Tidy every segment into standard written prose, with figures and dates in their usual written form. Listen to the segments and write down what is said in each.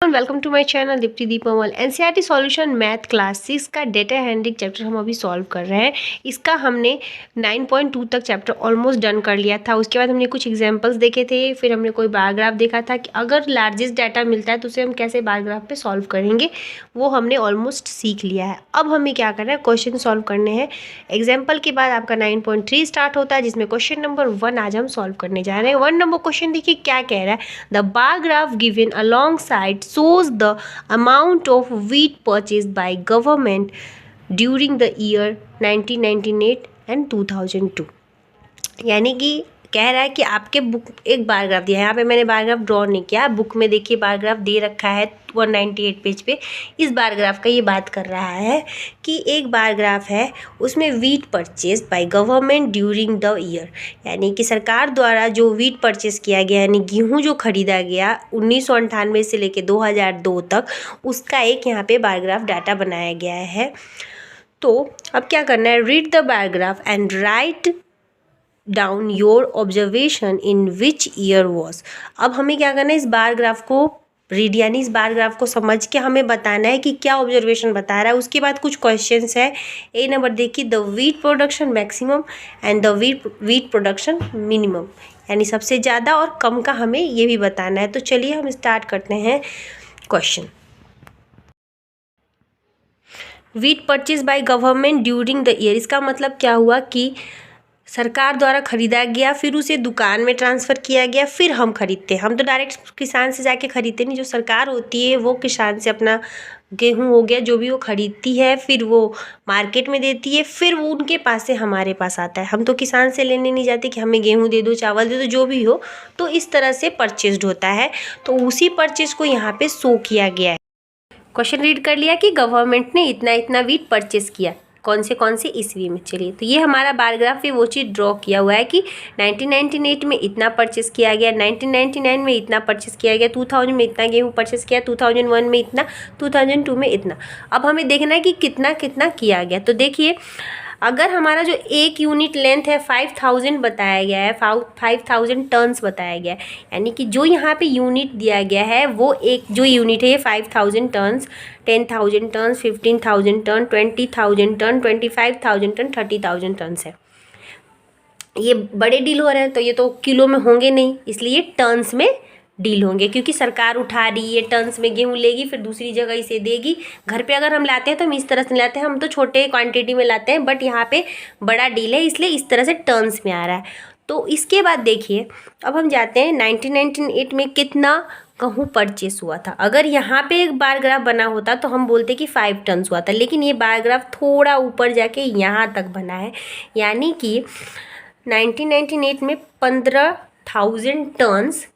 Welcome to my channel Deepti Deepmal. NCERT solution math class 6 का data handling chapter हम अभी solve कर रहे हैं। इसका हमने 9.2 तक चैप्टर ऑलमोस्ट डन कर लिया था। उसके बाद हमने कुछ एग्जांपल्स देखे थे, फिर हमने कोई बार ग्राफ देखा था कि अगर लार्जेस्ट डाटा मिलता है तो उसे हम कैसे बार ग्राफ पे सॉल्व करेंगे, वो हमने ऑलमोस्ट सीख लिया है। अब हमें क्या करना है, क्वेश्चन सॉल्व करने हैं। एग्जाम्पल के बाद आपका 9.3 स्टार्ट होता है, जिसमें क्वेश्चन नंबर 1 आज हम सॉल्व करने जा रहे हैं। 1 नंबर क्वेश्चन देखिए क्या कह रहा है। The bar graph given alongside shows the amount of wheat purchased by government during the year 1998 and 2002। यानी कि कह रहा है कि आपके बुक एक बार ग्राफ दिया है। यहाँ पे मैंने बार ग्राफ ड्रॉ नहीं किया, बुक में देखिए बार ग्राफ दे रखा है 198 पेज पे। इस बार ग्राफ का ये बात कर रहा है कि एक बार ग्राफ है, उसमें wheat purchase by government during the year, यानी कि सरकार द्वारा जो वीट परचेज किया गया, यानी गेहूँ जो खरीदा गया 1998 से लेकर 2002 तक, उसका एक यहाँ पे बार ग्राफ डाटा बनाया गया है। तो अब क्या करना है, read the bar graph and write down your observation in which year was. अब हमें क्या करना है, इस बार ग्राफ को रीड यानी इस बार ग्राफ को समझ के हमें बताना है कि क्या ऑब्जर्वेशन बता रहा है। उसके बाद कुछ क्वेश्चंस है। ए नंबर देखिए, the wheat production maximum and the wheat production minimum, यानी सबसे ज़्यादा और कम का हमें ये भी बताना है। तो चलिए हम स्टार्ट करते हैं question. Wheat purchase by government during the year, इसका मतलब क्या हुआ कि सरकार द्वारा खरीदा गया, फिर उसे दुकान में ट्रांसफ़र किया गया, फिर हम खरीदते हैं। हम तो डायरेक्ट किसान से जाके खरीदते नहीं, जो सरकार होती है वो किसान से अपना गेहूं हो गया जो भी वो खरीदती है, फिर वो मार्केट में देती है, फिर वो उनके पास से हमारे पास आता है। हम तो किसान से लेने नहीं जाते कि हमें गेहूं दे दो, चावल दे दो, जो भी हो। तो इस तरह से परचेस्ड होता है। तो उसी परचेज को यहाँ पे शो किया गया है। क्वेश्चन रीड कर लिया कि गवर्नमेंट ने इतना इतना वीट परचेस किया, कौन से ईस्वी में। चलिए, तो ये हमारा बार ग्राफ पे वो चीज़ ड्रॉ किया हुआ है कि 1998 में इतना परचेस किया गया, 1999 में इतना परचेस किया गया, 2000 में इतना गेहूँ परचेस किया, 2001 में इतना, 2002 में इतना। अब हमें देखना है कि कितना कितना किया गया। तो देखिए, अगर हमारा जो एक यूनिट लेंथ है 5000 बताया गया है, 5000 टर्न्स बताया गया है, यानी कि जो यहाँ पे यूनिट दिया गया है वो एक जो यूनिट है ये 5000 turns, 10,000 turns, 15,000 turn, 20,000 turn, 25,000 turn, 30,000 turns है। ये बड़े डील हो रहे हैं तो ये तो किलो में होंगे नहीं, इसलिए टर्न्स में डील होंगे, क्योंकि सरकार उठा रही है, टर्न्स में गेहूँ लेगी, फिर दूसरी जगह इसे देगी। घर पे अगर हम लाते हैं तो हम इस तरह से लाते हैं, हम तो छोटे क्वांटिटी में लाते हैं, बट यहाँ पे बड़ा डील है, इसलिए इस तरह से टर्न्स में आ रहा है। तो इसके बाद देखिए, अब हम जाते हैं 1998 में कितना गेहूँ परचेस हुआ था। अगर यहाँ पे एक बार ग्राफ बना होता तो हम बोलते कि 5 टन्स हुआ था, लेकिन ये बार ग्राफ थोड़ा ऊपर जाके यहाँ तक बना है, यानी कि 1998 में 15,000 टन्स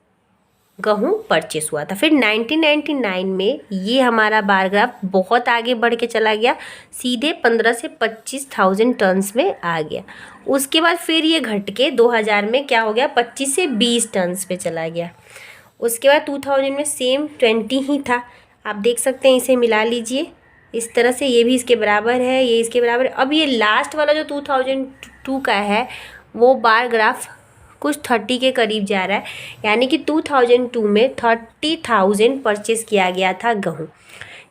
गेहूँ परचेस हुआ था। फिर 1999 में ये हमारा बार ग्राफ बहुत आगे बढ़ के चला गया, सीधे 15 से 25,000 टन्स में आ गया। उसके बाद फिर ये घट के 2000 में क्या हो गया, 25 से 20 टन्स पे चला गया। उसके बाद 2000 में सेम 20 ही था। आप देख सकते हैं, इसे मिला लीजिए इस तरह से, ये भी इसके बराबर है, ये इसके बराबर है। अब ये लास्ट वाला जो 2002 का है वो बार ग्राफ कुछ 30 के करीब जा रहा है, यानी कि 2002 में 30,000 परचेस किया गया था गेहूँ।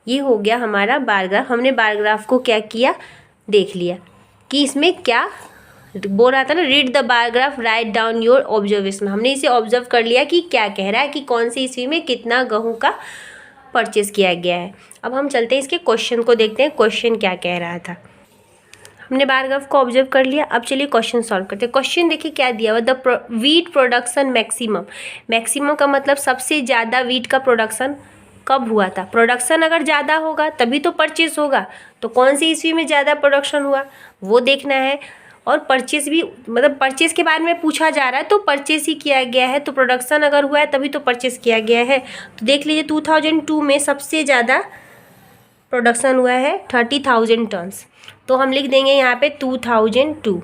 ये हो गया हमारा बार ग्राफ। हमने बार ग्राफ को क्या किया, देख लिया कि इसमें क्या बोल रहा था ना, read the bar graph write down your observation. हमने इसे ऑब्जर्व कर लिया कि क्या कह रहा है कि कौन सी ईस्वी में कितना गेहूँ का परचेस किया गया है। अब हम चलते हैं इसके क्वेश्चन को देखते हैं, क्वेश्चन क्या कह रहा था। हमने बार ग्राफ को ऑब्जर्व कर लिया, अब चलिए क्वेश्चन सॉल्व करते हैं। क्वेश्चन देखिए क्या दिया हुआ, the wheat production maximum. Maximum का मतलब सबसे ज़्यादा वीट का प्रोडक्शन कब हुआ था। प्रोडक्शन अगर ज़्यादा होगा तभी तो परचेस होगा, तो कौन सी ईस्वी में ज़्यादा प्रोडक्शन हुआ वो देखना है। और परचेस भी, मतलब परचेस के बारे में पूछा जा रहा है तो परचेस ही किया गया है, तो प्रोडक्शन अगर हुआ है तभी तो परचेस किया गया है। तो देख लीजिए 2002 में सबसे ज़्यादा प्रोडक्शन हुआ है 30,000 टन्स, तो हम लिख देंगे यहाँ पे 2002।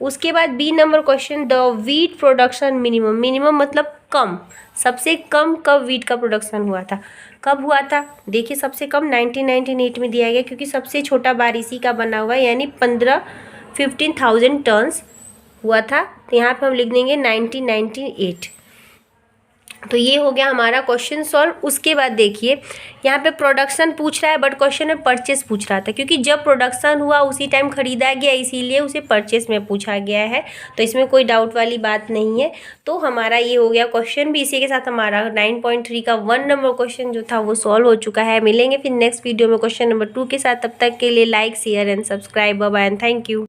उसके बाद B number question, the wheat production minimum. Minimum मतलब कम, सबसे कम कब वीट का प्रोडक्शन हुआ था, कब हुआ था। देखिए सबसे कम 1998 में दिया गया, क्योंकि सबसे छोटा बार इसी का बना हुआ है, यानी 15,000 टन्स हुआ था। तो यहाँ पे हम लिख देंगे 1998। तो ये हो गया हमारा क्वेश्चन सॉल्व। उसके बाद देखिए यहाँ पे प्रोडक्शन पूछ रहा है, बट क्वेश्चन में परचेस पूछ रहा था, क्योंकि जब प्रोडक्शन हुआ उसी टाइम खरीदा गया, इसीलिए उसे परचेस में पूछा गया है। तो इसमें कोई डाउट वाली बात नहीं है। तो हमारा ये हो गया क्वेश्चन भी। इसी के साथ हमारा 9.3 का 1 नंबर क्वेश्चन जो था वो सॉल्व हो चुका है। मिलेंगे फिर नेक्स्ट वीडियो में क्वेश्चन नंबर 2 के साथ। तब तक के लिए like share and subscribe. Bye bye and thank you.